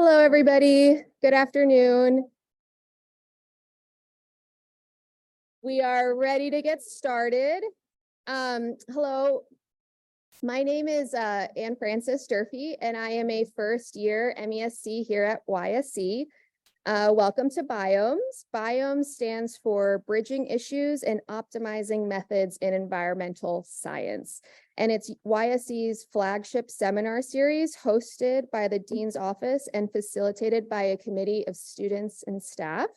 Hello, everybody. Good afternoon. We are ready to get started. Hello, my name is Anne Frances Durfee, and I am a first-year MESC here at YSE. Welcome to BIOMES. BIOMES stands for Bridging Issues and Optimizing Methods in Environmental Science. And it's YSE's flagship seminar series hosted by the Dean's Office and facilitated by a committee of students and staff.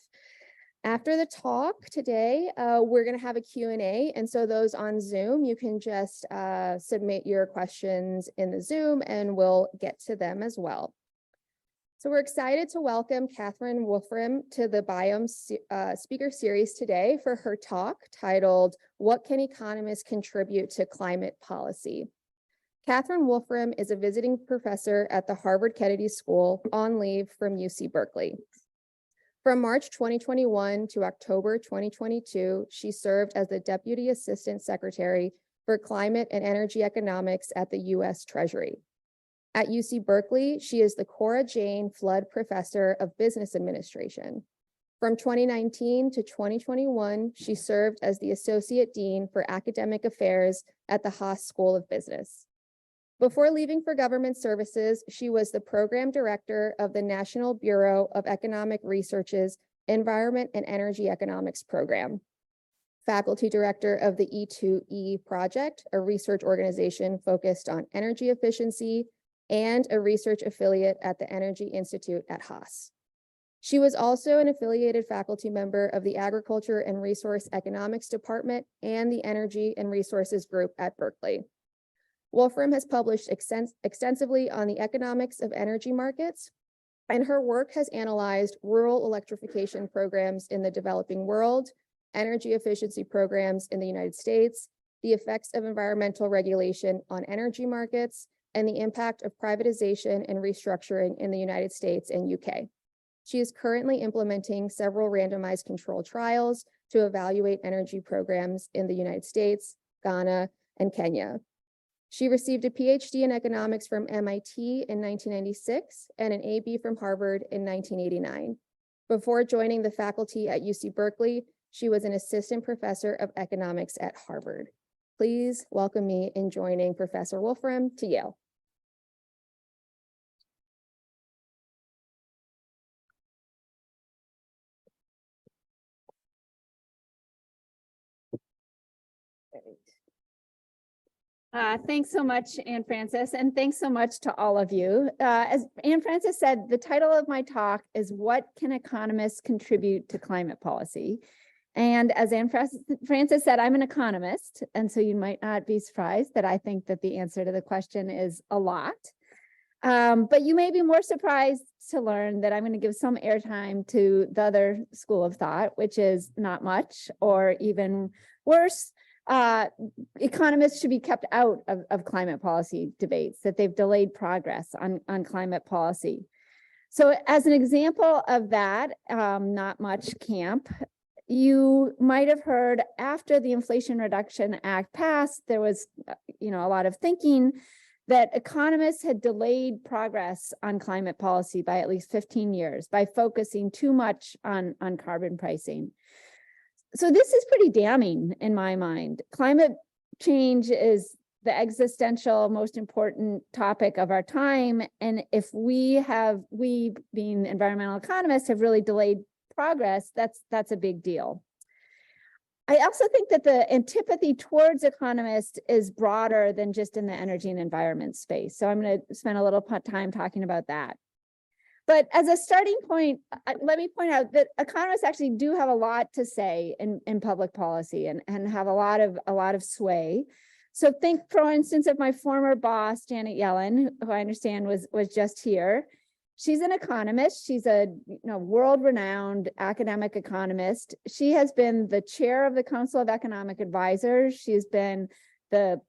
After the talk today, we're going to have a Q&A. And so those on Zoom, you can just submit your questions in the Zoom and we'll get to them as well. So we're excited to welcome Catherine Wolfram to the BIOMES speaker series today for her talk titled, "What Can Economists Contribute to Climate Policy?" Catherine Wolfram is a visiting professor at the Harvard Kennedy School on leave from UC Berkeley. From March 2021 to October 2022, she served as the Deputy Assistant Secretary for Climate and Energy Economics at the U.S. Treasury. At UC Berkeley, she is the Cora Jane Flood Professor of Business Administration. From 2019 to 2021, she served as the Associate Dean for Academic Affairs at the Haas School of Business. Before leaving for government services, she was the Program Director of the National Bureau of Economic Research's Environment and Energy Economics Program, Faculty Director of the E2E Project, a research organization focused on energy efficiency, and a research affiliate at the Energy Institute at Haas. She was also an affiliated faculty member of the Agriculture and Resource Economics Department and the Energy and Resources Group at Berkeley. Wolfram has published extensively on the economics of energy markets, and her work has analyzed rural electrification programs in the developing world, energy efficiency programs in the United States, the effects of environmental regulation on energy markets, and the impact of privatization and restructuring in the United States and UK. She is currently implementing several randomized controlled trials to evaluate energy programs in the United States, Ghana, and Kenya. She received a PhD in economics from MIT in 1996 and an AB from Harvard in 1989. Before joining the faculty at UC Berkeley, she was an assistant professor of economics at Harvard. Please welcome me in joining Professor Wolfram to Yale. Thanks so much, Anne Frances, and thanks so much to all of you. As Anne Frances said, the title of my talk is "What Can Economists Contribute to Climate Policy?" And as Anne Frances said, I'm an economist, and so you might not be surprised that I think that the answer to the question is a lot. But you may be more surprised to learn that I'm going to give some airtime to the other school of thought, which is not much, or even worse, economists should be kept out of climate policy debates, that they've delayed progress on climate policy. So as an example of that, not much camp, you might have heard after the Inflation Reduction Act passed, there was a lot of thinking that economists had delayed progress on climate policy by at least 15 years by focusing too much on carbon pricing. So this is pretty damning in my mind. Climate change is the existential, most important topic of our time. And if we being environmental economists have really delayed progress, that's a big deal. I also think that the antipathy towards economists is broader than just in the energy and environment space. So I'm going to spend a little time talking about that. But as a starting point, let me point out that economists actually do have a lot to say in public policy and have a lot of sway. So think, for instance, of my former boss, Janet Yellen, who I understand was just here. She's an economist. She's a world-renowned academic economist. She has been the chair of the Council of Economic Advisors. She's been the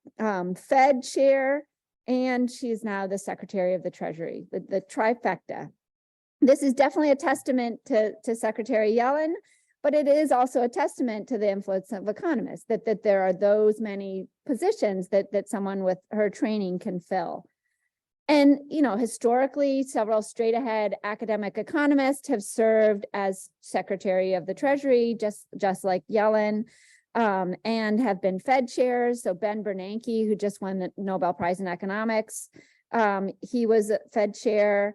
Fed chair, and she's now the Secretary of the Treasury, the trifecta. This is definitely a testament to Secretary Yellen, but it is also a testament to the influence of economists, that there are those many positions that someone with her training can fill. And, historically, several straight ahead academic economists have served as Secretary of the Treasury, just like Yellen, and have been Fed chairs. So Ben Bernanke, who just won the Nobel Prize in Economics, he was a Fed chair.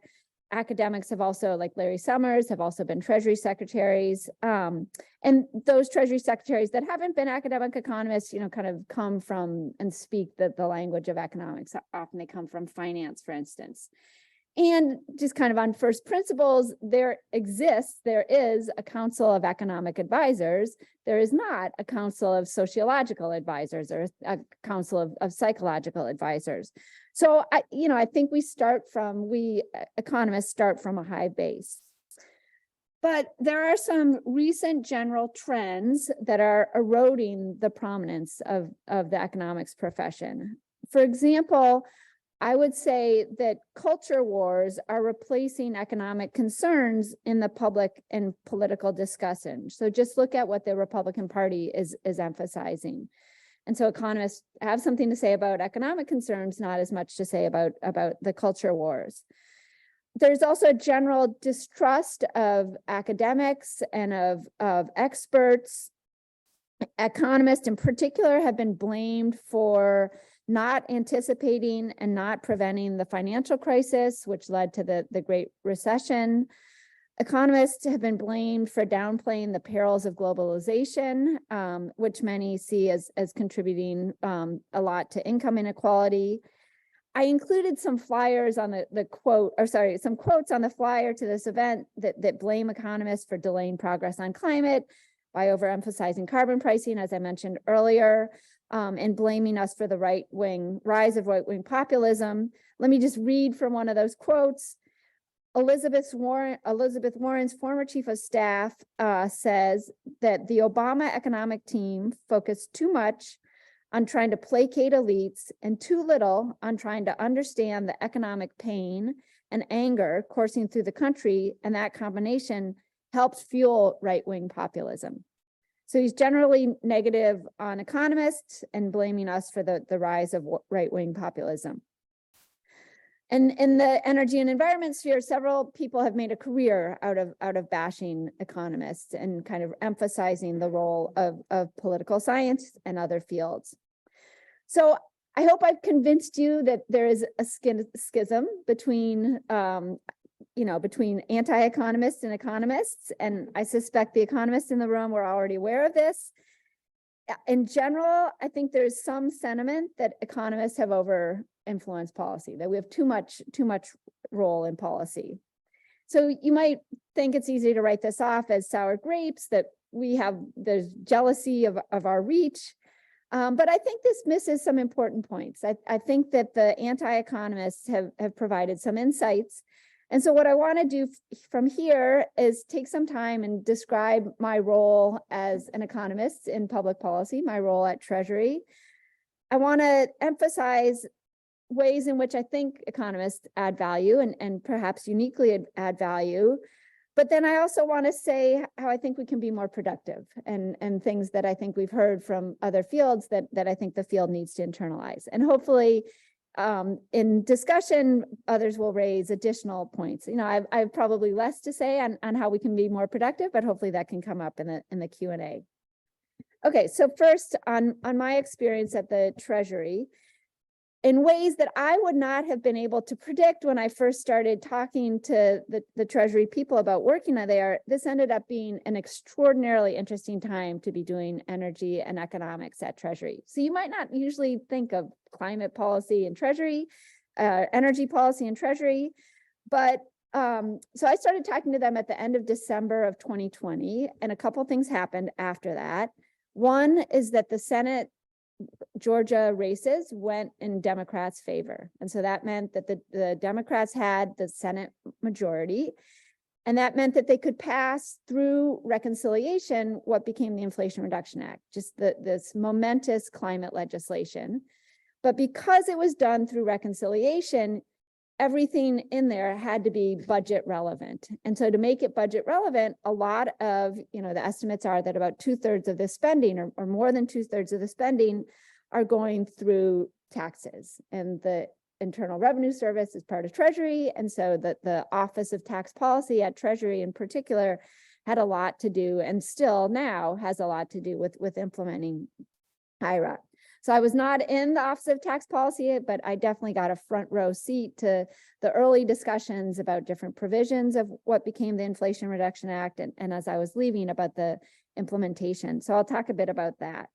Academics have also, like Larry Summers, have also been Treasury secretaries. And those Treasury secretaries that haven't been academic economists, kind of come from and speak the language of economics. Often they come from finance, for instance. And just kind of on first principles, there is a council of economic advisors. There is not a council of sociological advisors or a council of psychological advisors. So I think we economists start from a high base. But there are some recent general trends that are eroding the prominence of the economics profession. For example, I would say that culture wars are replacing economic concerns in the public and political discussion. So just look at what the Republican Party is emphasizing. And so economists have something to say about economic concerns, not as much to say about the culture wars. There's also a general distrust of academics and of experts. Economists in particular have been blamed for not anticipating and not preventing the financial crisis, which led to the Great Recession. Economists have been blamed for downplaying the perils of globalization, which many see as contributing a lot to income inequality. I included some flyers on some quotes on the flyer to this event that blame economists for delaying progress on climate by overemphasizing carbon pricing, as I mentioned earlier, and blaming us for the rise of right-wing populism. Let me just read from one of those quotes. Elizabeth Warren's former chief of staff says that the Obama economic team focused too much on trying to placate elites and too little on trying to understand the economic pain and anger coursing through the country, and that combination helps fuel right-wing populism. So he's generally negative on economists and blaming us for the rise of right-wing populism. And in the energy and environment sphere, several people have made a career out of bashing economists and kind of emphasizing the role of political science and other fields. So I hope I've convinced you that there is a schism between between anti-economists and economists, and I suspect the economists in the room were already aware of this. In general, I think there's some sentiment that economists have over-influenced policy, that we have too much role in policy. So you might think it's easy to write this off as sour grapes, that there's jealousy of our reach. But I think this misses some important points. I think that the anti-economists have provided some insights. And so what I want to do from here is take some time and describe my role as an economist in public policy, my role at Treasury. I want to emphasize ways in which I think economists add value and perhaps uniquely add value. But then I also want to say how I think we can be more productive and things that I think we've heard from other fields that I think the field needs to internalize. And hopefully in discussion, others will raise additional points. I have probably less to say on how we can be more productive, but hopefully that can come up in the Q&A. Okay, so first on my experience at the Treasury, in ways that I would not have been able to predict when I first started talking to the Treasury people about working there, this ended up being an extraordinarily interesting time to be doing energy and economics at Treasury. So you might not usually think of climate policy and Treasury, energy policy and Treasury, but so I started talking to them at the end of December of 2020, and a couple things happened after that. One is that the Senate Georgia races went in Democrats' favor. And so that meant that the Democrats had the Senate majority. And that meant that they could pass through reconciliation what became the Inflation Reduction Act, just this momentous climate legislation. But because it was done through reconciliation, everything in there had to be budget relevant. And so to make it budget relevant, a lot of, the estimates are that about 2/3 of the spending or more than 2/3 of the spending are going through taxes. And the Internal Revenue Service is part of Treasury. And so the Office of Tax Policy at Treasury in particular had a lot to do, and still now has a lot to do with implementing IRA. So I was not in the Office of Tax Policy, but I definitely got a front row seat to the early discussions about different provisions of what became the Inflation Reduction Act, and as I was leaving, about the implementation. So I'll talk a bit about that.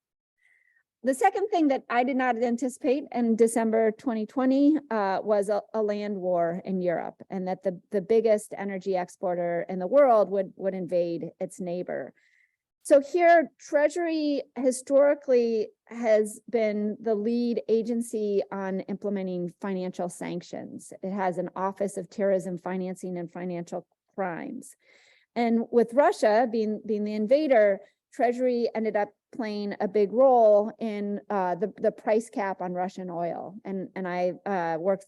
The second thing that I did not anticipate in December 2020 was a land war in Europe, and that the biggest energy exporter in the world would invade its neighbor. So here, Treasury historically has been the lead agency on implementing financial sanctions. It has an Office of Terrorism Financing and Financial Crimes. And with Russia being the invader, Treasury ended up playing a big role in the price cap on Russian oil. And I worked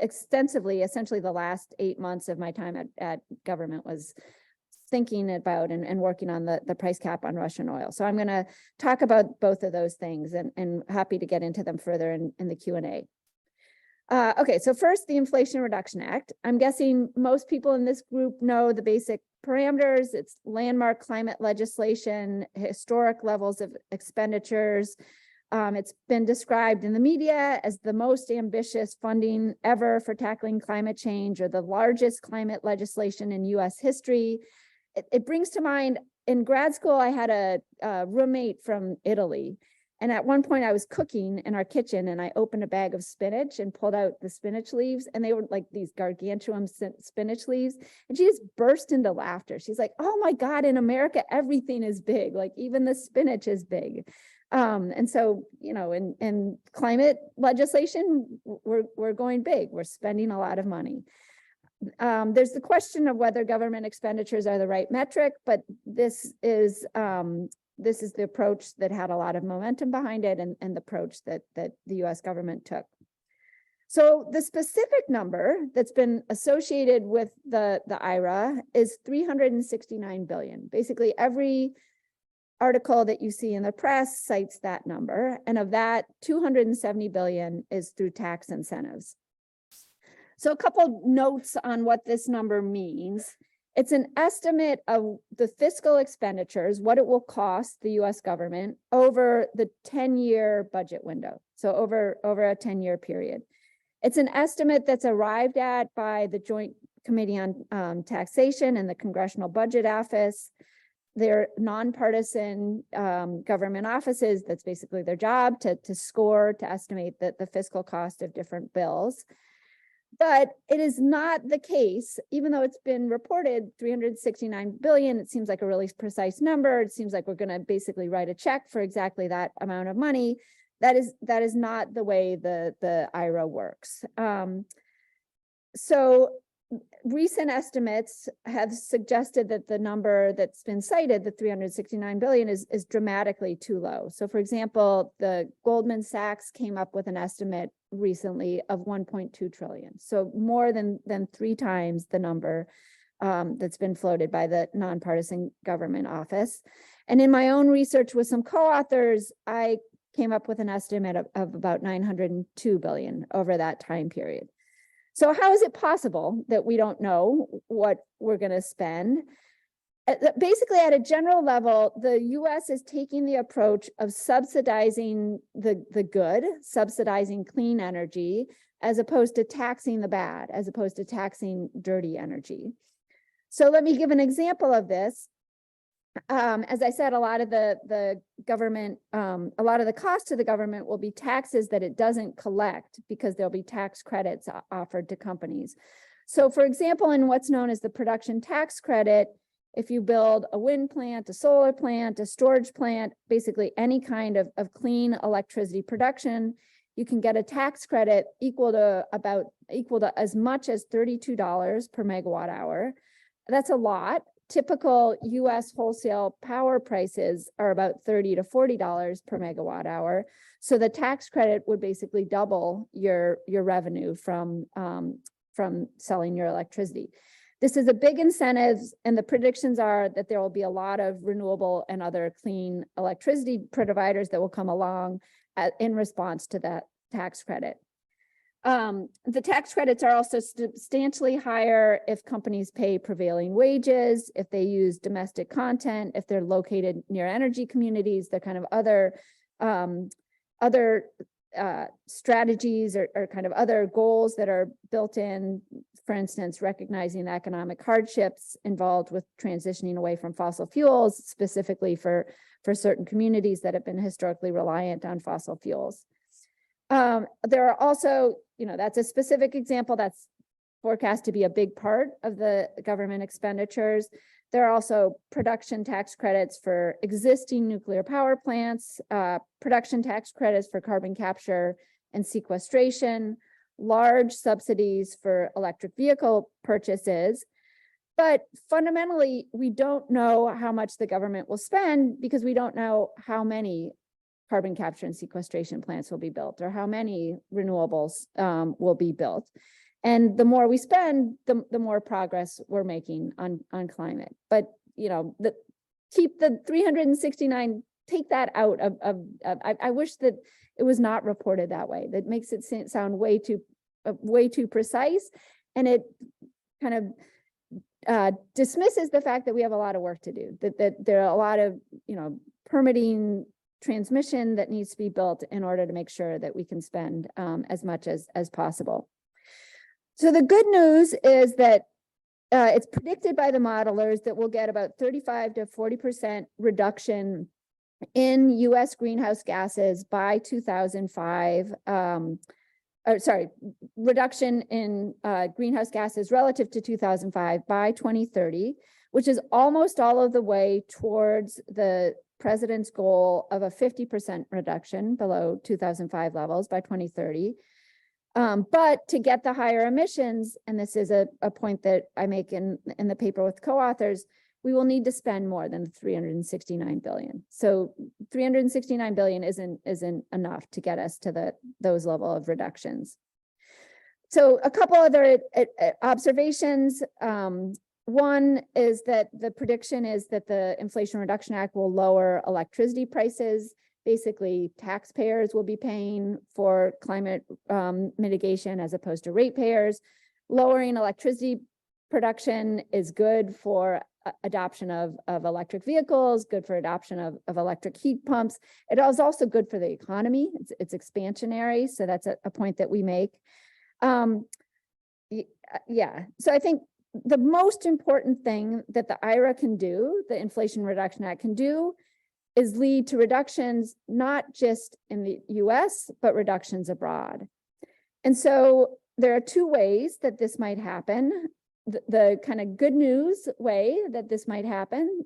extensively, essentially the last 8 months of my time at government was thinking about and working on the price cap on Russian oil. So I'm going to talk about both of those things, and happy to get into them further in the Q&A. Okay, so first, the Inflation Reduction Act. I'm guessing most people in this group know the basic parameters. It's landmark climate legislation, historic levels of expenditures. It's been described in the media as the most ambitious funding ever for tackling climate change, or the largest climate legislation in US history. It brings to mind, in grad school, I had a roommate from Italy. And at one point I was cooking in our kitchen, and I opened a bag of spinach and pulled out the spinach leaves, and they were like these gargantuan spinach leaves. And she just burst into laughter. She's like, "Oh my God, in America, everything is big. Like even the spinach is big." And so, you know, in climate legislation, we're going big. We're spending a lot of money. There's the question of whether government expenditures are the right metric, but this is the approach that had a lot of momentum behind it, and the approach that the US government took. So the specific number that's been associated with the IRA is 369 billion. Basically, every article that you see in the press cites that number, and of that, 270 billion is through tax incentives. So a couple notes on what this number means. It's an estimate of the fiscal expenditures, what it will cost the US government over the 10-year budget window, so over a 10-year period. It's an estimate that's arrived at by the Joint Committee on Taxation and the Congressional Budget Office. They're nonpartisan government offices. That's basically their job, to estimate the fiscal cost of different bills. But it is not the case, even though it's been reported 369 billion, it seems like a really precise number. It seems like we're going to basically write a check for exactly that amount of money. That is not the way the IRA works. So recent estimates have suggested that the number that's been cited, the 369 billion, is dramatically too low. So for example, the Goldman Sachs came up with an estimate recently of 1.2 trillion. So more than 3 times the number that's been floated by the nonpartisan government office. And in my own research with some co-authors, I came up with an estimate of about 902 billion over that time period. So how is it possible that we don't know what we're going to spend? Basically, at a general level, the US is taking the approach of subsidizing the good, subsidizing clean energy, as opposed to taxing the bad, as opposed to taxing dirty energy. So let me give an example of this. As I said, a lot of the government, a lot of the cost to the government will be taxes that it doesn't collect, because there'll be tax credits offered to companies. So for example, in what's known as the production tax credit, if you build a wind plant, a solar plant, a storage plant, basically any kind of clean electricity production, you can get a tax credit equal to as much as $32 per megawatt hour. That's a lot. Typical US wholesale power prices are about $30 to $40 per megawatt hour. So the tax credit would basically double your revenue from selling your electricity. This is a big incentive, and the predictions are that there will be a lot of renewable and other clean electricity providers that will come along in response to that tax credit. The tax credits are also substantially higher if companies pay prevailing wages, if they use domestic content, if they're located near energy communities, they're kind of other strategies or kind of other goals that are built in, for instance, recognizing the economic hardships involved with transitioning away from fossil fuels, specifically for certain communities that have been historically reliant on fossil fuels. There are also, that's a specific example that's forecast to be a big part of the government expenditures. There are also production tax credits for existing nuclear power plants, production tax credits for carbon capture and sequestration, large subsidies for electric vehicle purchases. But fundamentally, we don't know how much the government will spend because we don't know how many carbon capture and sequestration plants will be built or how many renewables will be built. And the more we spend, the more progress we're making on climate. But, keep the 369, take that out of I wish that it was not reported that way. That makes it sound way too precise. And it kind of dismisses the fact that we have a lot of work to do, that there are a lot of, permitting transmission that needs to be built in order to make sure that we can spend as much as possible. So the good news is that it's predicted by the modelers that we'll get about 35 to 40% reduction in US greenhouse gases by 2005. Reduction in greenhouse gases relative to 2005 by 2030, which is almost all of the way towards the president's goal of a 50% reduction below 2005 levels by 2030. But to get the higher emissions, and this is a point that I make in the paper with co-authors, we will need to spend more than 369 billion. So 369 billion isn't enough to get us to those level of reductions. So a couple other observations. One is that the prediction is that the Inflation Reduction Act will lower electricity prices. Basically, taxpayers will be paying for climate mitigation as opposed to ratepayers. Lowering electricity production is good for adoption of electric vehicles, good for adoption of electric heat pumps. It is also good for the economy. It's expansionary, so that's a point that we make. Yeah, so I think the most important thing that the IRA can do, the Inflation Reduction Act can do, is lead to reductions, not just in the US, but reductions abroad. And so there are two ways that this might happen. The kind of good news way that this might happen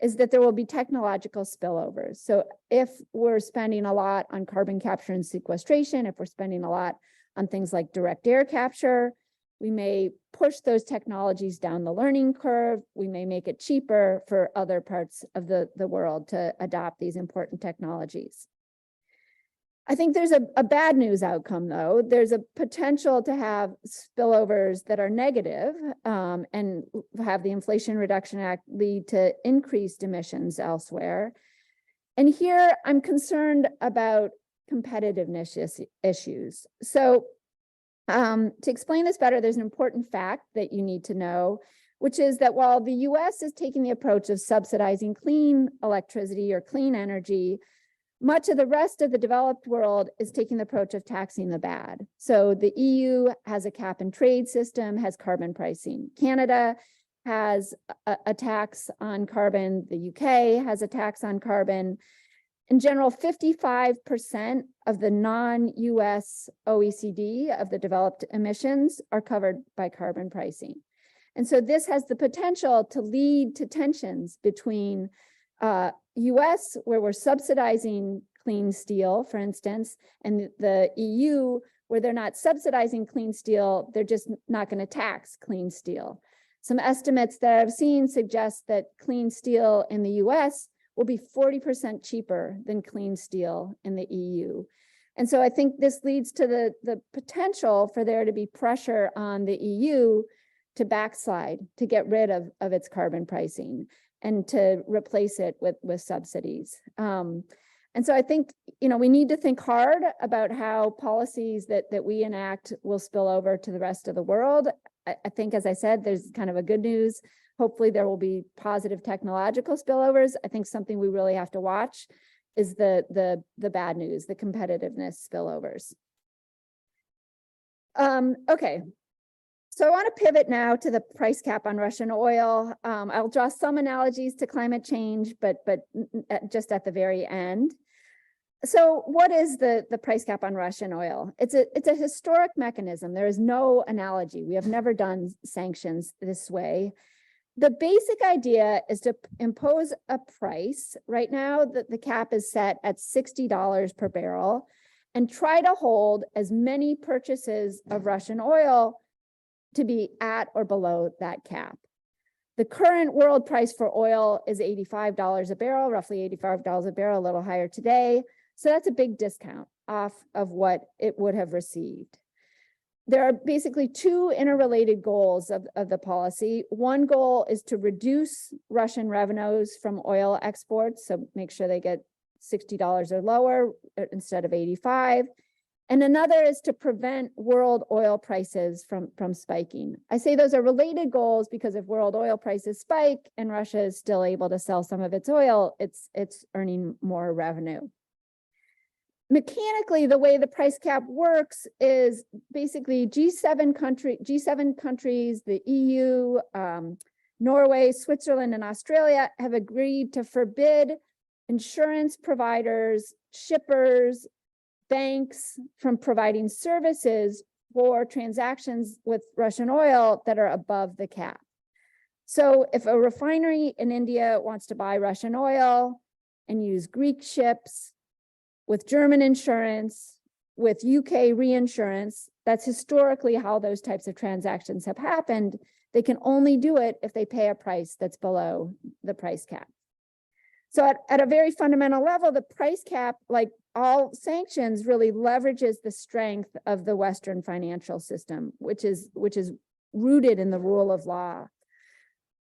is that there will be technological spillovers. So if we're spending a lot on carbon capture and sequestration, if we're spending a lot on things like direct air capture, we may push those technologies down the learning curve. We may make it cheaper for other parts of the world to adopt these important technologies. I think there's a bad news outcome, though. There's a potential to have spillovers that are negative and have the Inflation Reduction Act lead to increased emissions elsewhere. And here I'm concerned about competitiveness issues. So to explain this better, there's an important fact that you need to know, which is that while the US is taking the approach of subsidizing clean electricity or clean energy, much of the rest of the developed world is taking the approach of taxing the bad. So the EU has a cap and trade system, has carbon pricing. Canada has a tax on carbon. The UK has a tax on carbon. In general, 55% of the non-US OECD of the developed emissions are covered by carbon pricing. And so this has the potential to lead to tensions between US, where we're subsidizing clean steel, for instance, and the EU, where they're not subsidizing clean steel, they're just not going to tax clean steel. Some estimates that I've seen suggest that clean steel in the US will be 40% cheaper than clean steel in the EU. And so I think this leads to the potential for there to be pressure on the EU to backslide, to get rid of its carbon pricing and to replace it with subsidies. And so I think, we need to think hard about how policies that we enact will spill over to the rest of the world. I think, as I said, there's kind of a good news. Hopefully there will be positive technological spillovers. I think something we really have to watch is the bad news, the competitiveness spillovers. Okay. So I want to pivot now to the price cap on Russian oil. I'll draw some analogies to climate change, but just at the very end. So what is the price cap on Russian oil? It's a historic mechanism. There is no analogy. We have never done sanctions this way. The basic idea is to impose a price. Right now, the cap is set at $60 per barrel, and try to hold as many purchases of Russian oil to be at or below that cap. The current world price for oil is $85 a barrel, roughly $85 a barrel, a little higher today. So that's a big discount off of what it would have received. There are basically two interrelated goals of the policy. One goal is to reduce Russian revenues from oil exports, so make sure they get $60 or lower instead of 85. And another is to prevent world oil prices from spiking. I say those are related goals because if world oil prices spike and Russia is still able to sell some of its oil, it's earning more revenue. Mechanically, the way the price cap works is basically G7 countries, the EU, Norway, Switzerland, and Australia have agreed to forbid insurance providers, shippers, banks from providing services for transactions with Russian oil that are above the cap. So if a refinery in India wants to buy Russian oil and use Greek ships with German insurance, with UK reinsurance, that's historically how those types of transactions have happened. They can only do it if they pay a price that's below the price cap. So at a very fundamental level, the price cap, like all sanctions, really leverages the strength of the Western financial system, which is rooted in the rule of law.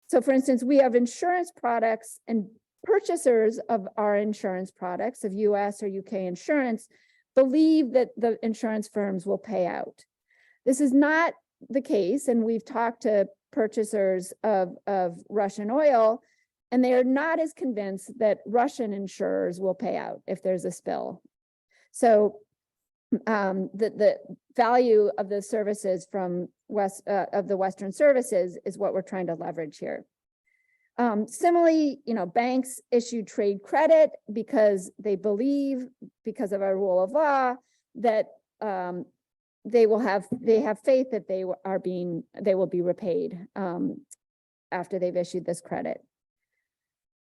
So for instance, we have insurance products, and purchasers of our insurance products, of US or UK insurance, believe that the insurance firms will pay out. This is not the case, and we've talked to purchasers of Russian oil, and they are not as convinced that Russian insurers will pay out if there's a spill. So the value of the services from the Western services is what we're trying to leverage here. Similarly, banks issue trade credit because they believe, because of our rule of law, that they have faith that they will be repaid after they've issued this credit.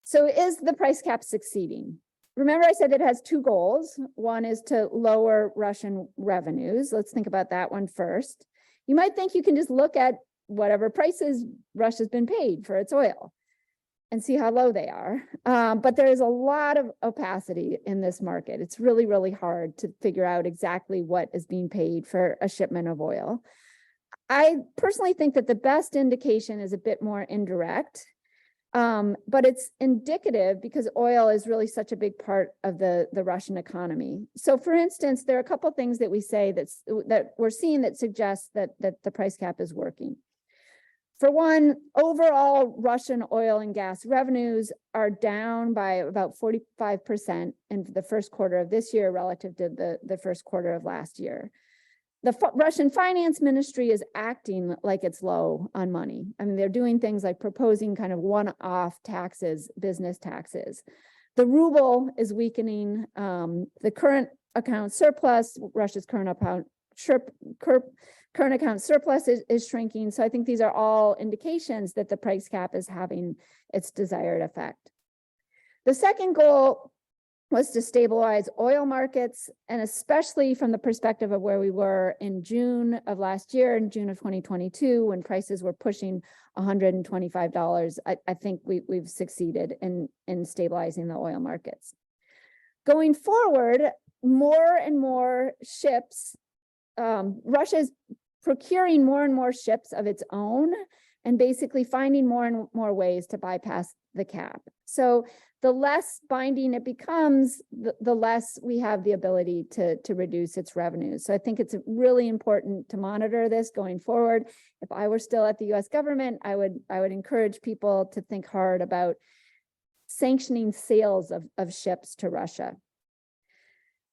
So is the price cap succeeding? Remember, I said it has two goals. One is to lower Russian revenues. Let's think about that one first. You might think you can just look at whatever prices Russia's been paid for its oil and see how low they are. But there is a lot of opacity in this market. It's really, really hard to figure out exactly what is being paid for a shipment of oil. I personally think that the best indication is a bit more indirect, but it's indicative because oil is really such a big part of the Russian economy. So for instance, there are a couple of things that we say that we're seeing that suggests that the price cap is working. For one, overall Russian oil and gas revenues are down by about 45% in the first quarter of this year relative to the first quarter of last year. The Russian finance ministry is acting like it's low on money. I mean, they're doing things like proposing kind of one-off taxes, business taxes. The ruble is weakening. The current account surplus, Russia's current account surplus is shrinking. So I think these are all indications that the price cap is having its desired effect. The second goal was to stabilize oil markets, and especially from the perspective of where we were in June of last year, in June of 2022, when prices were pushing $125. I think we've succeeded in stabilizing the oil markets. Going forward, more and more ships, Russia is procuring more and more ships of its own and basically finding more and more ways to bypass the cap. So the less binding it becomes, the less we have the ability to reduce its revenues. So I think it's really important to monitor this going forward. If I were still at the US government, I would encourage people to think hard about sanctioning sales of ships to Russia.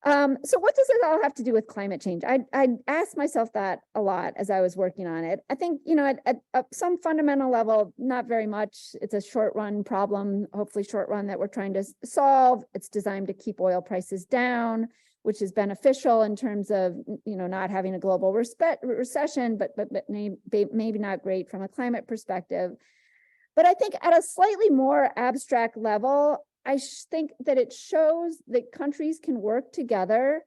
So what does it all have to do with climate change? I asked myself that a lot as I was working on it. I think, at some fundamental level, not very much. It's a short run problem, hopefully short run, that we're trying to solve. It's designed to keep oil prices down, which is beneficial in terms of, not having a global recession, but maybe not great from a climate perspective. But I think at a slightly more abstract level, I think that it shows that countries can work together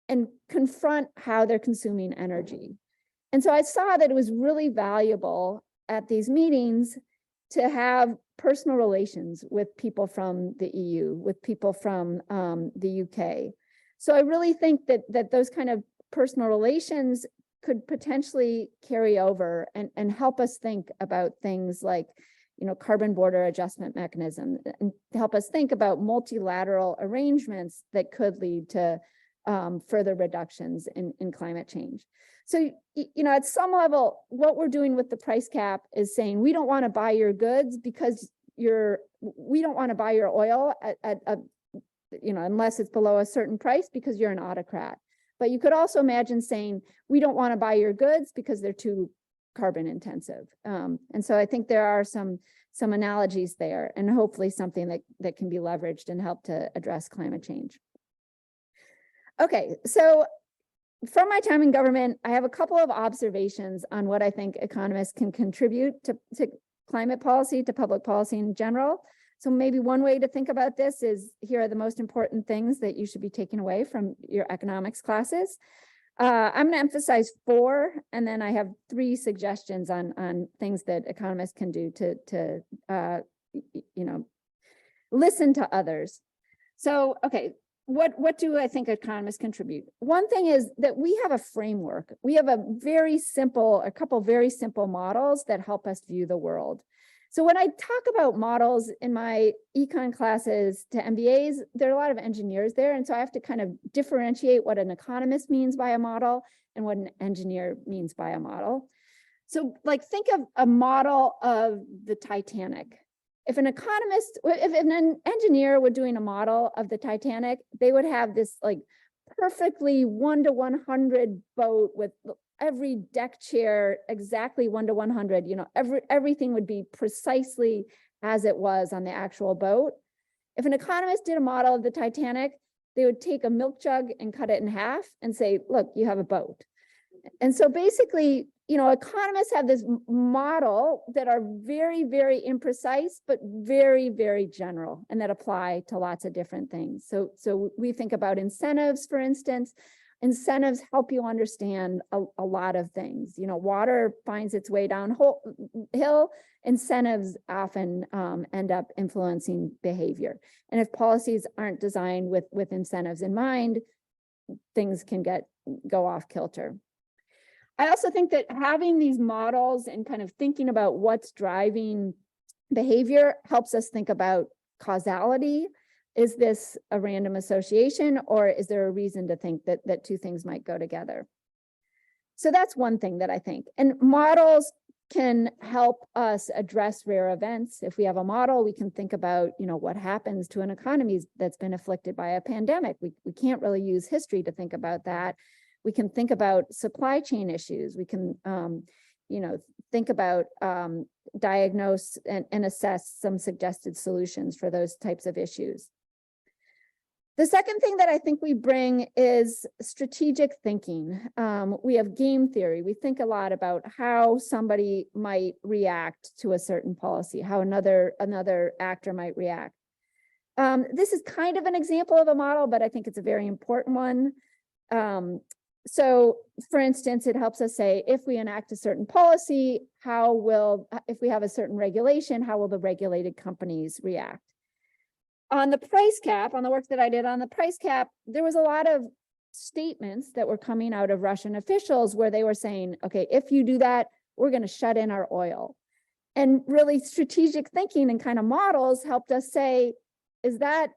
and confront how they're consuming energy. And so I saw that it was really valuable at these meetings to have personal relations with people from the EU, with people from the UK. So I really think that those kind of personal relations could potentially carry over and help us think about things like carbon border adjustment mechanism, and help us think about multilateral arrangements that could lead to further reductions in climate change. So, at some level, what we're doing with the price cap is saying, we don't want to buy your goods because we don't want to buy your oil at unless it's below a certain price because you're an autocrat. But you could also imagine saying, we don't want to buy your goods because they're too carbon intensive. And so I think there are some analogies there, and hopefully something that can be leveraged and help to address climate change. Okay, so from my time in government, I have a couple of observations on what I think economists can contribute to climate policy, to public policy in general. So maybe one way to think about this is, here are the most important things that you should be taking away from your economics classes. I'm going to emphasize 4, and then I have 3 suggestions on things that economists can do to listen to others. So, okay, what do I think economists contribute? One thing is that we have a framework. We have a couple very simple models that help us view the world. So when I talk about models in my econ classes to MBAs, there are a lot of engineers there. And so I have to kind of differentiate what an economist means by a model and what an engineer means by a model. So think of a model of the Titanic. If an engineer were doing a model of the Titanic, they would have this perfectly 1 to 100 boat with every deck chair exactly 1 to 100, everything would be precisely as it was on the actual boat. If an economist did a model of the Titanic, they would take a milk jug and cut it in half and say, look, you have a boat. And so basically, economists have this model that are very, very imprecise, but very, very general, and that apply to lots of different things. So we think about incentives, for instance. Incentives help you understand a lot of things. Water finds its way downhill. Incentives often end up influencing behavior. And if policies aren't designed with incentives in mind, things can go off kilter. I also think that having these models and kind of thinking about what's driving behavior helps us think about causality. Is this a random association, or is there a reason to think that 2 things might go together? So that's one thing that I think. And models can help us address rare events. If we have a model, we can think about, what happens to an economy that's been afflicted by a pandemic. We can't really use history to think about that. We can think about supply chain issues. We can, think about diagnose and assess some suggested solutions for those types of issues. The second thing that I think we bring is strategic thinking. We have game theory. We think a lot about how somebody might react to a certain policy, how another actor might react. This is kind of an example of a model, but I think it's a very important one. So for instance, it helps us say, if we enact a certain policy, if we have a certain regulation, how will the regulated companies react? On the price cap, on the work that I did on the price cap, there was a lot of statements that were coming out of Russian officials where they were saying, okay, if you do that, we're going to shut in our oil. And really strategic thinking and kind of models helped us say, is that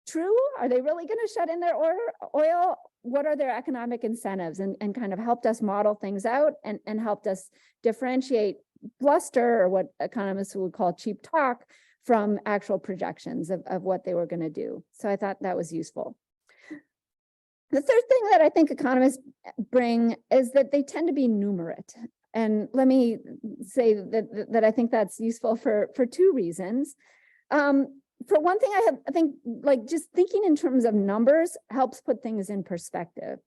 true? Are they really going to shut in their oil? What are their economic incentives? And kind of helped us model things out and helped us differentiate bluster, or what economists would call cheap talk, from actual projections of what they were going to do. So I thought that was useful. The third thing that I think economists bring is that they tend to be numerate. And let me say that I think that's useful for two reasons. For one thing, I think like just thinking in terms of numbers helps put things in perspective.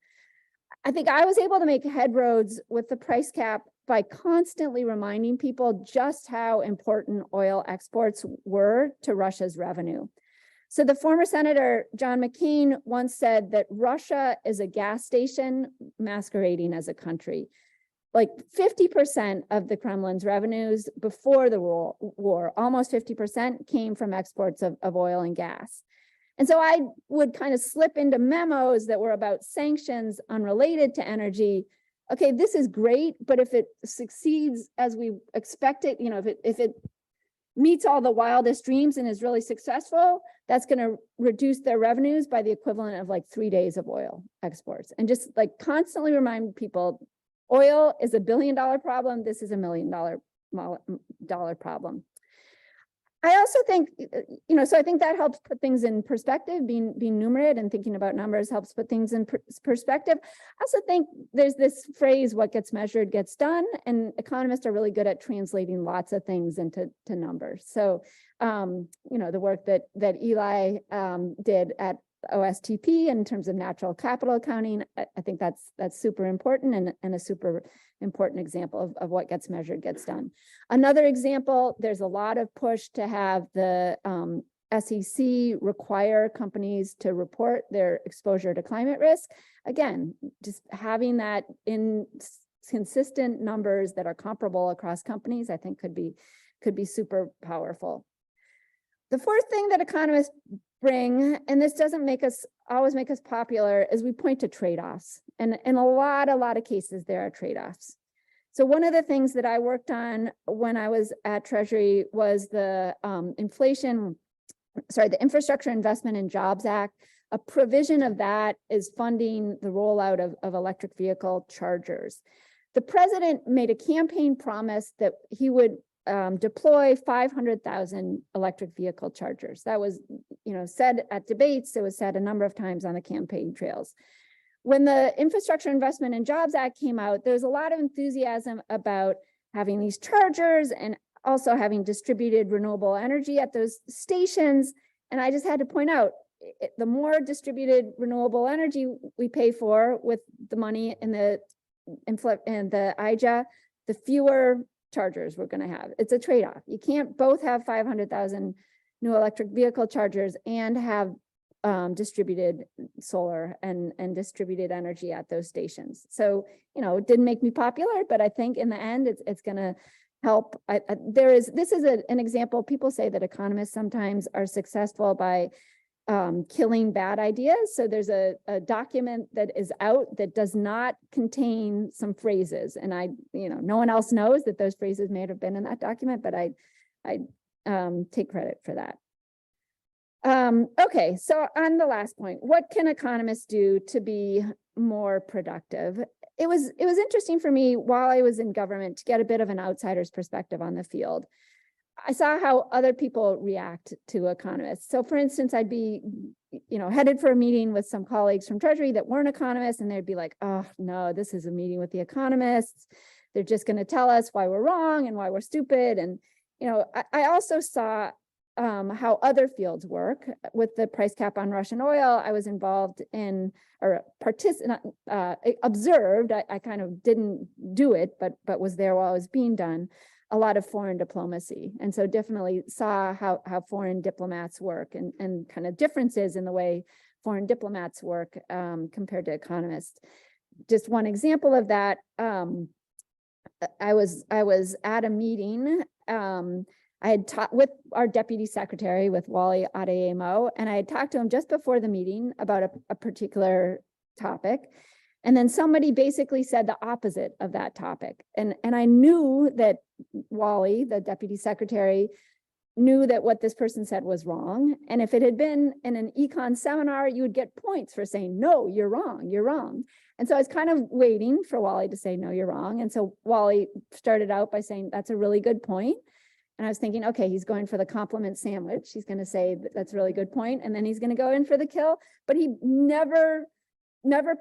I think I was able to make headroads with the price cap by constantly reminding people just how important oil exports were to Russia's revenue. So the former Senator John McCain once said that Russia is a gas station masquerading as a country. Like 50% of the Kremlin's revenues before the war, almost 50% came from exports of oil and gas. And so I would kind of slip into memos that were about sanctions unrelated to energy. Okay, this is great, but if it succeeds as we expect it, if it meets all the wildest dreams and is really successful, that's going to reduce their revenues by the equivalent of like 3 days of oil exports. And just like constantly remind people, oil is $1 billion problem. This is $1 million problem. I also think, so I think that helps put things in perspective. Being numerate and thinking about numbers helps put things in perspective. I also think there's this phrase, what gets measured gets done, and economists are really good at translating lots of things into numbers. So, the work that Eli did at OSTP in terms of natural capital accounting, I think that's super important and a super important example of what gets measured gets done. Another example, there's a lot of push to have the SEC require companies to report their exposure to climate risk. Again, just having that in consistent numbers that are comparable across companies, I think could be super powerful. The fourth thing that economists bring, and this doesn't always make us popular, is we point to trade-offs. And in a lot of cases, there are trade-offs. So one of the things that I worked on when I was at Treasury was the Infrastructure Investment and Jobs Act. A provision of that is funding the rollout of electric vehicle chargers. The president made a campaign promise that he would deploy 500,000 electric vehicle chargers. That was, said at debates. It was said a number of times on the campaign trails. When the Infrastructure Investment and Jobs Act came out, there was a lot of enthusiasm about having these chargers and also having distributed renewable energy at those stations. And I just had to point out, the more distributed renewable energy we pay for with the money in the IJA, the fewer chargers we're going to have. It's a trade-off. You can't both have 500,000 new electric vehicle chargers and have distributed solar and distributed energy at those stations. So, it didn't make me popular, but I think in the end, it's going to help. This is an example. People say that economists sometimes are successful by killing bad ideas. So there's a document that is out that does not contain some phrases. And no one else knows that those phrases may have been in that document, but I take credit for that. Okay, so on the last point, what can economists do to be more productive? It was interesting for me while I was in government to get a bit of an outsider's perspective on the field. I saw how other people react to economists. So for instance, I'd be, headed for a meeting with some colleagues from Treasury that weren't economists, and they'd be like, oh no, this is a meeting with the economists. They're just going to tell us why we're wrong and why we're stupid. And, I also saw how other fields work. With the price cap on Russian oil, I was involved in, or observed, I kind of didn't do it, but was there while it was being done, a lot of foreign diplomacy. And so definitely saw how foreign diplomats work and kind of differences in the way foreign diplomats work compared to economists. Just one example of that, I was at a meeting. I had talked with our deputy secretary, with Wally Adeyemo, and I had talked to him just before the meeting about a particular topic. And then somebody basically said the opposite of that topic. And I knew that Wally, the deputy secretary, knew that what this person said was wrong. And if it had been in an econ seminar, you would get points for saying, no, you're wrong, you're wrong. And so I was kind of waiting for Wally to say, no, you're wrong. And so Wally started out by saying, that's a really good point. And I was thinking, okay, he's going for the compliment sandwich. He's going to say that's a really good point. And then he's going to go in for the kill. But he never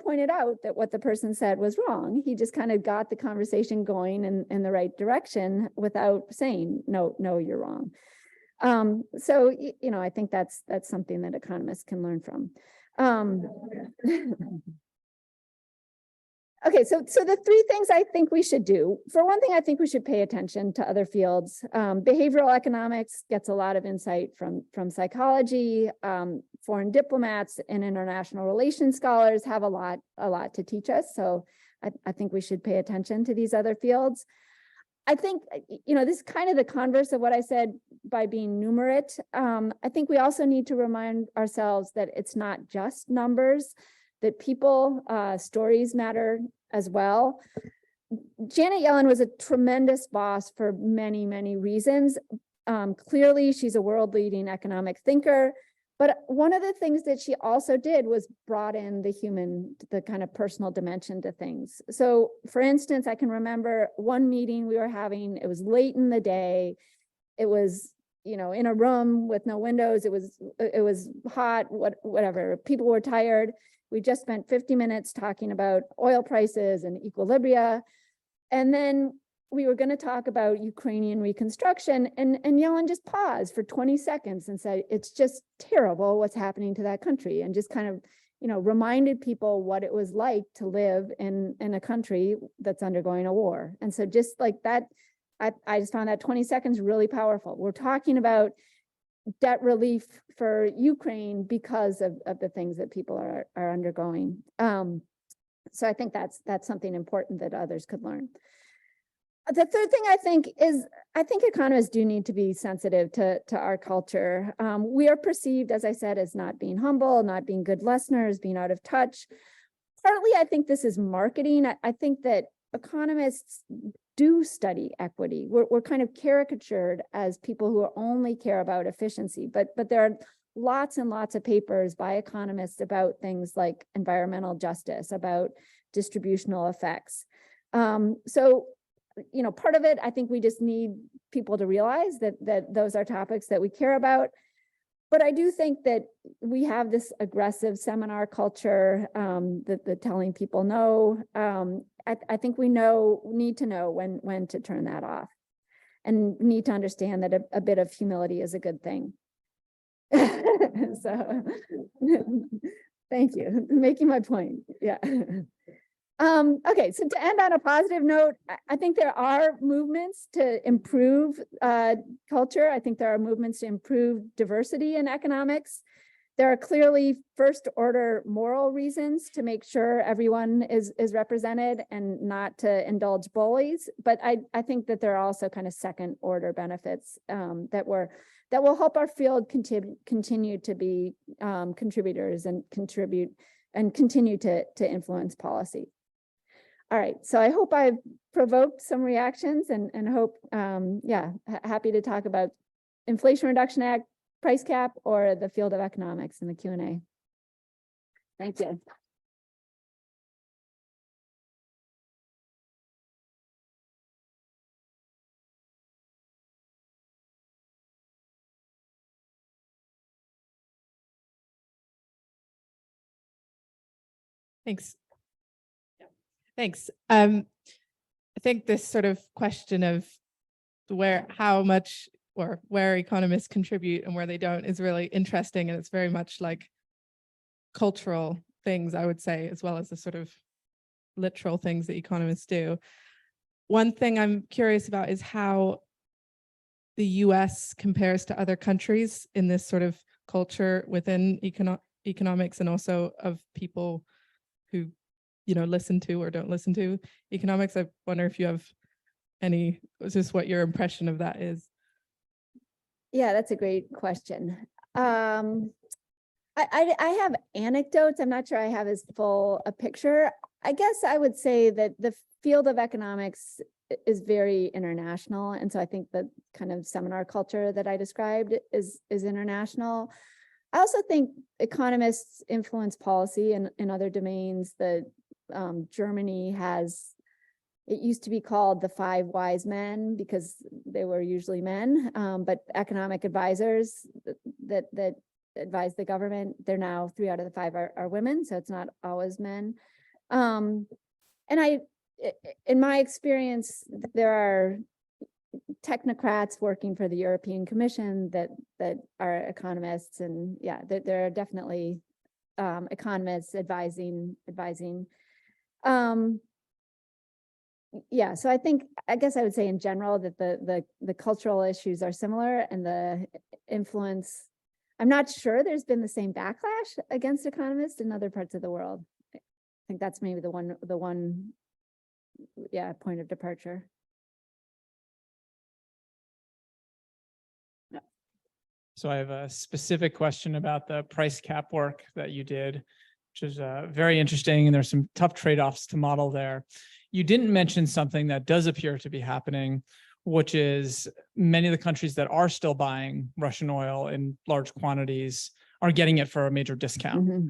pointed out that what the person said was wrong. He just kind of got the conversation going in the right direction without saying, no, you're wrong. So, I think that's something that economists can learn from. Okay, so the three things I think we should do. For one thing, I think we should pay attention to other fields. Behavioral economics gets a lot of insight from psychology. Foreign diplomats and international relations scholars have a lot to teach us. So I think we should pay attention to these other fields. I think, this is kind of the converse of what I said by being numerate. I think we also need to remind ourselves that it's not just numbers, that people, stories matter as well. Janet Yellen was a tremendous boss for many, many reasons. Clearly, she's a world-leading economic thinker. But one of the things that she also did was brought in the kind of personal dimension to things. So for instance, I can remember one meeting we were having, it was late in the day. It was, in a room with no windows. It was hot, whatever. People were tired. We just spent 50 minutes talking about oil prices and equilibria. And then we were going to talk about Ukrainian reconstruction, and Yellen just paused for 20 seconds and said, it's just terrible what's happening to that country, and just kind of, reminded people what it was like to live in a country that's undergoing a war. And so just like that, I just found that 20 seconds really powerful. We're talking about debt relief for Ukraine because of the things that people are undergoing. So I think that's something important that others could learn. The third thing I think economists do need to be sensitive to our culture. We are perceived, as I said, as not being humble, not being good listeners, being out of touch. Partly, I think this is marketing. I think that economists do study equity. We're kind of caricatured as people who only care about efficiency, but there are lots and lots of papers by economists about things like environmental justice, about distributional effects. So, part of it, I think we just need people to realize that those are topics that we care about. But I do think that we have this aggressive seminar culture, the telling people no. I think we need to know when to turn that off, and need to understand that a bit of humility is a good thing. So, thank you. Making my point. Yeah. Okay, so to end on a positive note, I think there are movements to improve culture. I think there are movements to improve diversity in economics. There are clearly first order moral reasons to make sure everyone is represented and not to indulge bullies. But I think that there are also kind of second order benefits that will help our field continue to be contributors and continue to influence policy. All right, so I hope I've provoked some reactions and hope, happy to talk about Inflation Reduction Act, price cap, or the field of economics in the Q&A. Thank you. Thanks. Thanks. I think this sort of question of how much or where economists contribute and where they don't is really interesting, and it's very much like cultural things, I would say, as well as the sort of literal things that economists do. One thing I'm curious about is how the US compares to other countries in this sort of culture within economics, and also of people who listen to or don't listen to economics. I wonder if you have just what your impression of that is. Yeah, that's a great question. I have anecdotes. I'm not sure I have as full a picture. I guess I would say that the field of economics is very international. And so I think the kind of seminar culture that I described is international. I also think economists influence policy in other domains. That Germany has, it used to be called the 5 wise men because they were usually men, but economic advisors that advise the government, they're now 3 out of the 5 are women, so it's not always men. And in my experience, there are technocrats working for the European Commission that are economists, and yeah, there are definitely economists advising. Yeah, so I guess I would say in general that the cultural issues are similar, and the influence, I'm not sure there's been the same backlash against economists in other parts of the world. I think that's maybe the one yeah, point of departure. So I have a specific question about the price cap work that you did, which is very interesting, and there's some tough trade-offs to model there. You didn't mention something that does appear to be happening, which is many of the countries that are still buying Russian oil in large quantities are getting it for a major discount. Mm-hmm.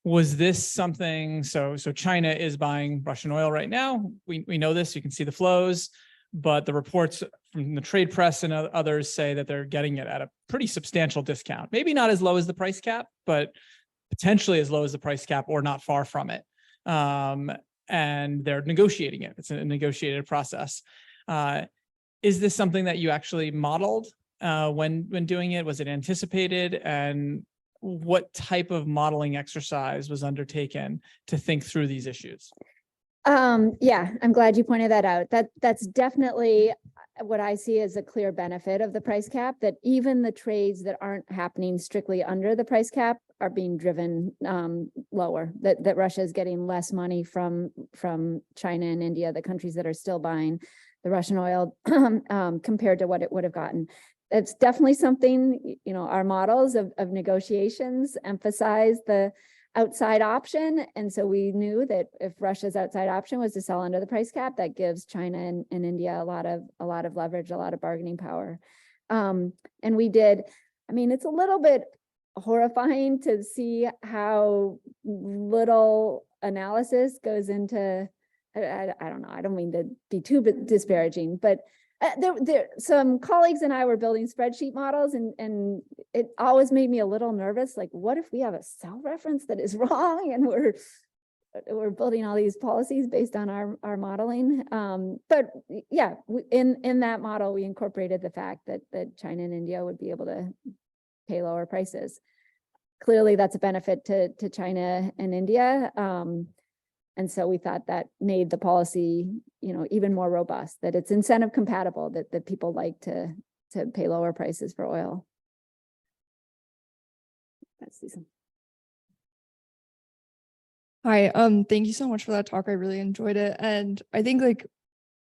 Was this something, so China is buying Russian oil right now. We know this, you can see the flows, but the reports from the trade press and others say that they're getting it at a pretty substantial discount. Maybe not as low as the price cap, but potentially as low as the price cap or not far from it. And they're negotiating it. It's a negotiated process. Is this something that you actually modeled when doing it? Was it anticipated? And what type of modeling exercise was undertaken to think through these issues? Yeah, I'm glad you pointed that out. That's definitely what I see as a clear benefit of the price cap, that even the trades that aren't happening strictly under the price cap are being driven lower, that Russia is getting less money from China and India, the countries that are still buying the Russian oil compared to what it would have gotten. It's definitely something, our models of negotiations emphasize the outside option. And so we knew that if Russia's outside option was to sell under the price cap, that gives China and India a lot of leverage, a lot of bargaining power. And we did, it's a little bit horrifying to see how little analysis goes into, I don't know, I don't mean to be too disparaging, but there some colleagues and I were building spreadsheet models, and it always made me a little nervous. Like, what if we have a cell reference that is wrong, and we're building all these policies based on our modeling? But yeah, in that model, we incorporated the fact that China and India would be able to pay lower prices. Clearly, that's a benefit to China and India. And so we thought that made the policy, even more robust, that it's incentive compatible, that people like to pay lower prices for oil. That's Susan. Hi, thank you so much for that talk. I really enjoyed it. And I think like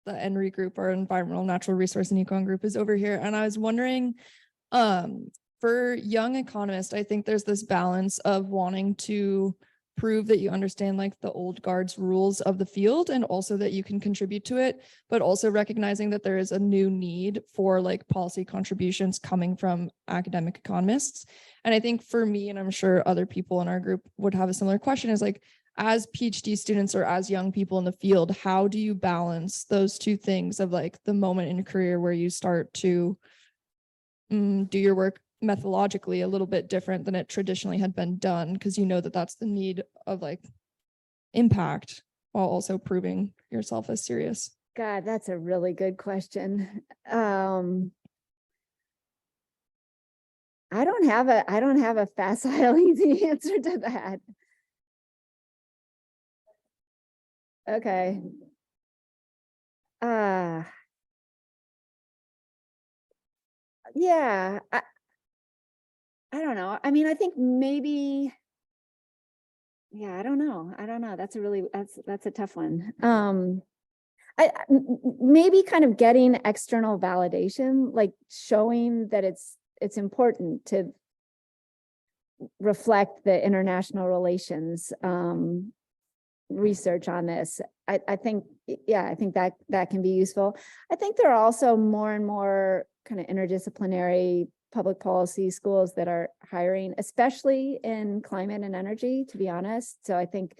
the ENRI group, our environmental natural resource and econ group, is over here. And I was wondering, for young economists, I think there's this balance of wanting to prove that you understand like the old guard's rules of the field and also that you can contribute to it, but also recognizing that there is a new need for like policy contributions coming from academic economists. And I think for me, and I'm sure other people in our group would have a similar question, is like, as PhD students or as young people in the field, how do you balance those two things of like the moment in your career where you start to do your work methodologically a little bit different than it traditionally had been done, because you know that that's the need of like impact while also proving yourself as serious? God, that's a really good question. I don't have a facile, easy answer to that. Okay. Yeah, I don't know. I think maybe, yeah, I don't know. That's a tough one. Maybe kind of getting external validation, like showing that it's important to reflect the international relations research on this. I think, yeah, I think that can be useful. I think there are also more and more kind of interdisciplinary public policy schools that are hiring, especially in climate and energy, to be honest. So I think,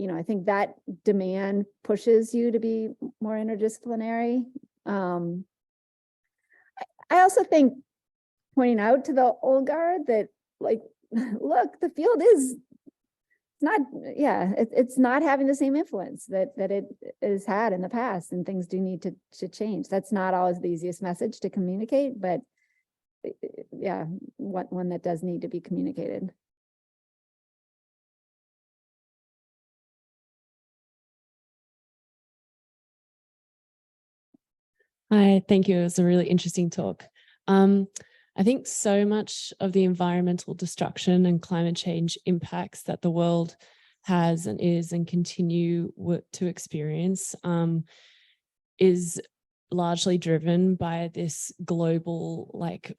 I think that demand pushes you to be more interdisciplinary. I also think pointing out to the old guard that, like, look, the field is not, it's not having the same influence that it has had in the past, and things do need to change. That's not always the easiest message to communicate, but yeah, one that does need to be communicated. Hi, thank you. It was a really interesting talk. I think so much of the environmental destruction and climate change impacts that the world has and is and continue to experience is largely driven by this global, like,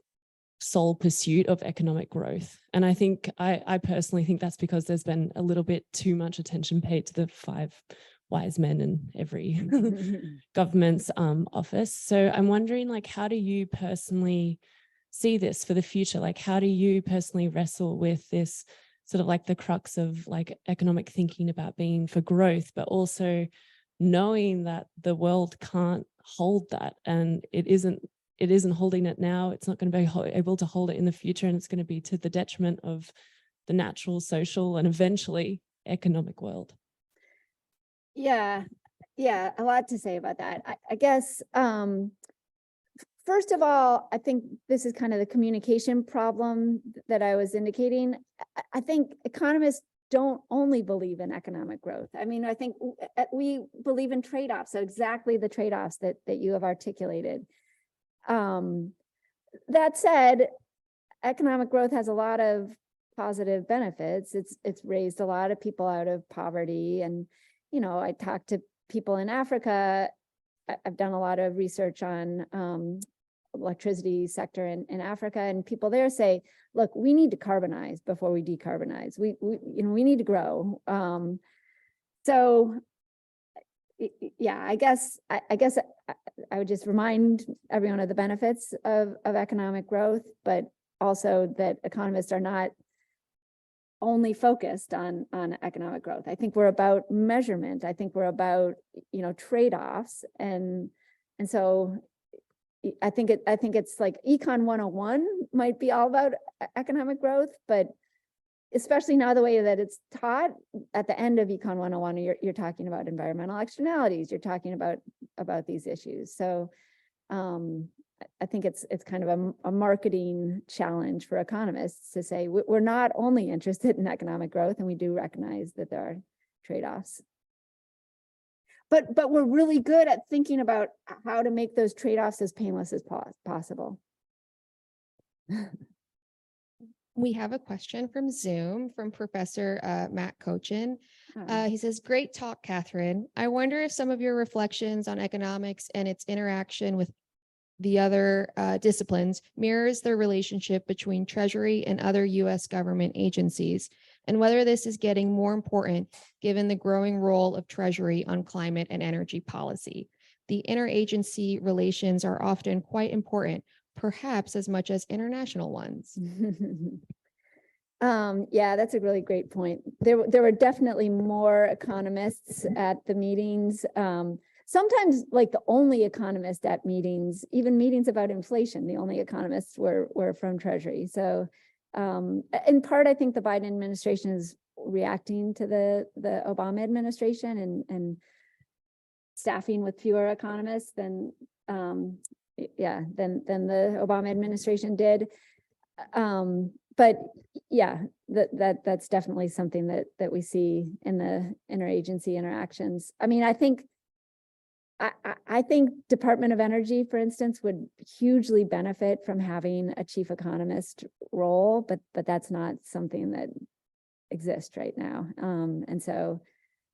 sole pursuit of economic growth. And I think, I personally think that's because there's been a little bit too much attention paid to the 5 wise men in every government's office. So I'm wondering, like, how do you personally see this for the future? Like, how do you personally wrestle with this sort of like the crux of like economic thinking about being for growth, but also knowing that the world can't hold that, and it isn't holding it now. It's not going to be able to hold it in the future, and it's going to be to the detriment of the natural, social, and eventually economic world. Yeah, a lot to say about that. I guess, first of all, I think this is kind of the communication problem that I was indicating. I think economists don't only believe in economic growth. I mean, I think we believe in trade-offs, so exactly the trade-offs that you have articulated. That said, economic growth has a lot of positive benefits. It's raised a lot of people out of poverty, and I talked to people in Africa. I've done a lot of research on electricity sector in Africa, and people there say, look, we need to carbonize before we decarbonize. We need to grow. So yeah, I guess I would just remind everyone of the benefits of economic growth, but also that economists are not only focused on economic growth. I think we're about measurement. I think we're about, trade-offs. And so I think it's like Econ 101 might be all about economic growth, but especially now the way that it's taught at the end of Econ 101, you're talking about environmental externalities, you're talking about these issues. So I think it's kind of a marketing challenge for economists to say we're not only interested in economic growth, and we do recognize that there are trade-offs. But we're really good at thinking about how to make those trade-offs as painless as possible. We have a question from Zoom from Professor Matt Cochin. He says, great talk, Catherine. I wonder if some of your reflections on economics and its interaction with the other disciplines mirrors the relationship between Treasury and other U.S. government agencies, and whether this is getting more important given the growing role of Treasury on climate and energy policy. The interagency relations are often quite important, perhaps as much as international ones. Yeah, that's a really great point. There were definitely more economists at the meetings. Sometimes like the only economist at meetings, even meetings about inflation, the only economists were from Treasury. So in part, I think the Biden administration is reacting to the Obama administration and staffing with fewer economists than the Obama administration did. But yeah, that's definitely something that we see in the interagency interactions. I mean, I think Department of Energy, for instance, would hugely benefit from having a chief economist role, but that's not something that exists right now. And so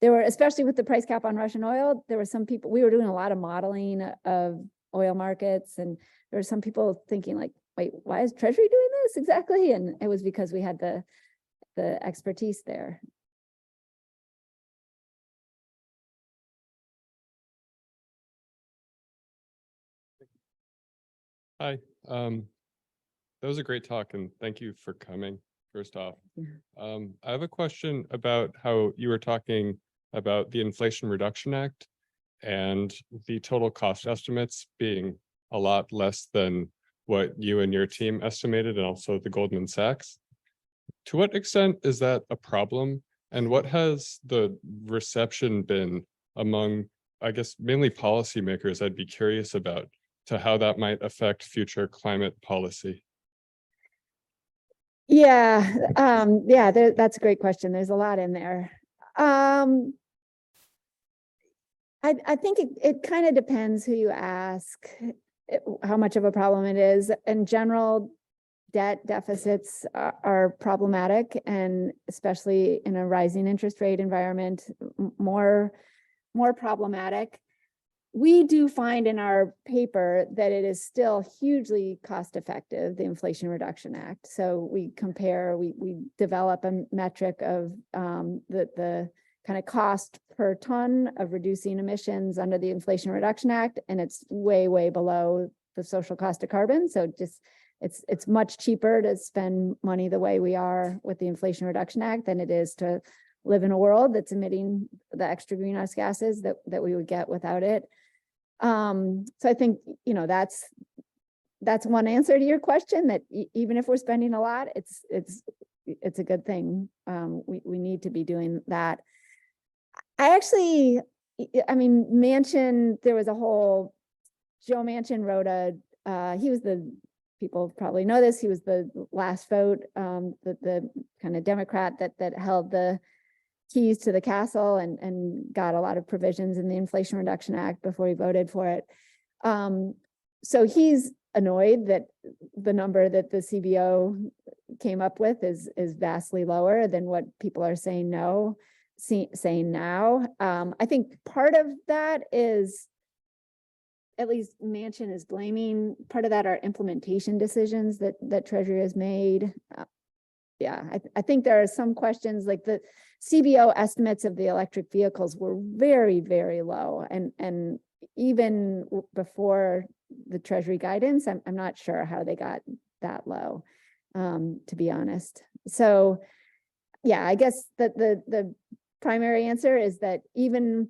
there were, especially with the price cap on Russian oil, there were some people, we were doing a lot of modeling of oil markets, and there were some people thinking like, wait, why is Treasury doing this exactly? And it was because we had the expertise there. Hi, that was a great talk and thank you for coming, first off. I have a question about how you were talking about the Inflation Reduction Act and the total cost estimates being a lot less than what you and your team estimated, and also the Goldman Sachs. To what extent is that a problem? And what has the reception been among, I guess, mainly policymakers? I'd be curious about to how that might affect future climate policy. Yeah, that's a great question. There's a lot in there. I think it kind of depends who you ask, how much of a problem it is. In general, debt deficits are problematic, and especially in a rising interest rate environment, more problematic. We do find in our paper that it is still hugely cost effective, the Inflation Reduction Act. So we compare, we develop a metric of the kind of cost per ton of reducing emissions under the Inflation Reduction Act, and it's way, way below the social cost of carbon. So just it's much cheaper to spend money the way we are with the Inflation Reduction Act than it is to live in a world that's emitting the extra greenhouse gases that we would get without it. So I think, you know, that's one answer to your question, that even if we're spending a lot, it's a good thing. We need to be doing that. I mean, Manchin, there was a whole, Joe Manchin wrote he was people probably know this, he was the last vote, the kind of Democrat that held the keys to the castle and got a lot of provisions in the Inflation Reduction Act before he voted for it. So he's annoyed that the number that the CBO came up with is vastly lower than what people are saying now. I think part of that is, at least Manchin is blaming, part of that are implementation decisions that Treasury has made. I think there are some questions, like the CBO estimates of the electric vehicles were very, very low. And even before the Treasury guidance, I'm not sure how they got that low, to be honest. So yeah, I guess that the primary answer is that even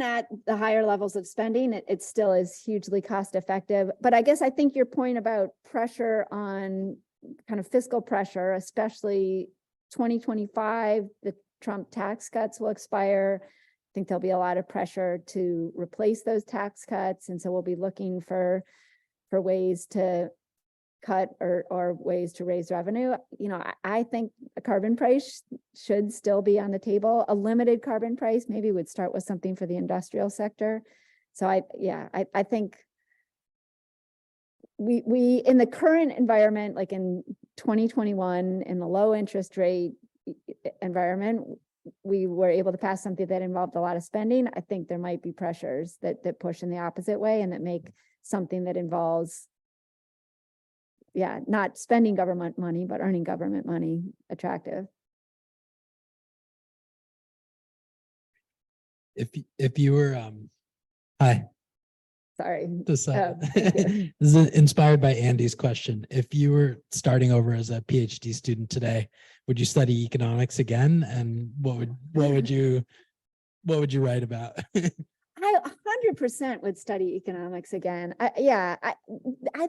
at the higher levels of spending, it still is hugely cost effective. But I guess I think your point about pressure on kind of fiscal pressure, especially 2025, the Trump tax cuts will expire. I think there'll be a lot of pressure to replace those tax cuts. And so we'll be looking for ways to cut or ways to raise revenue. You know, I think a carbon price should still be on the table. A limited carbon price maybe would start with something for the industrial sector. So I think we in the current environment, like in 2021, in the low interest rate environment, we were able to pass something that involved a lot of spending. I think there might be pressures that push in the opposite way and that make something that involves, not spending government money, but earning government money attractive. If you were, hi. Sorry. This, thank you. this is inspired by Andy's question. If you were starting over as a PhD student today, would you study economics again? And what would you write about? I 100% would study economics again. I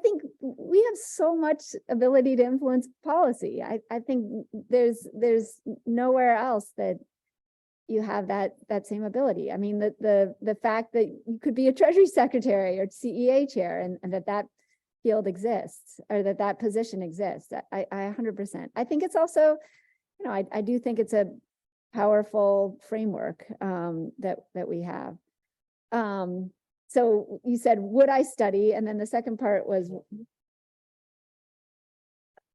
think we have so much ability to influence policy. I think there's nowhere else that you have that same ability. I mean, the fact that you could be a Treasury Secretary or CEA chair and that field exists, or that position exists. I 100%. I think it's also, you know, I do think it's a powerful framework that we have. So you said, would I study? And then the second part was,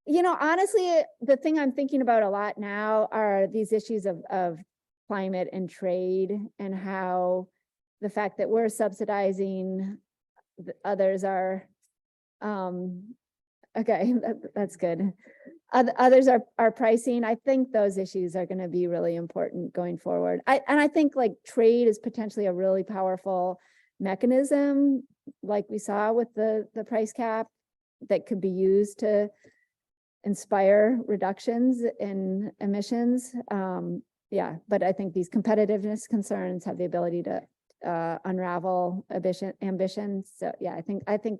you know, honestly, the thing I'm thinking about a lot now are these issues of climate and trade, and how the fact that we're subsidizing, others are, okay, that's good. Others are pricing. I think those issues are going to be really important going forward. I think like trade is potentially a really powerful mechanism like we saw with the price cap, that could be used to inspire reductions in emissions. Yeah, but I think these competitiveness concerns have the ability to unravel ambitions. So yeah, I think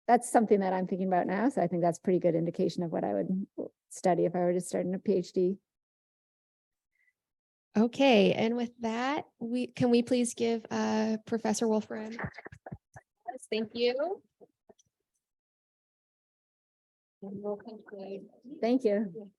that's something that I'm thinking about now. So I think that's a pretty good indication of what I would study if I were to start in a PhD. Okay, and with that, can we please give Professor Wolfram? Yes, thank you. And we'll conclude. Thank you.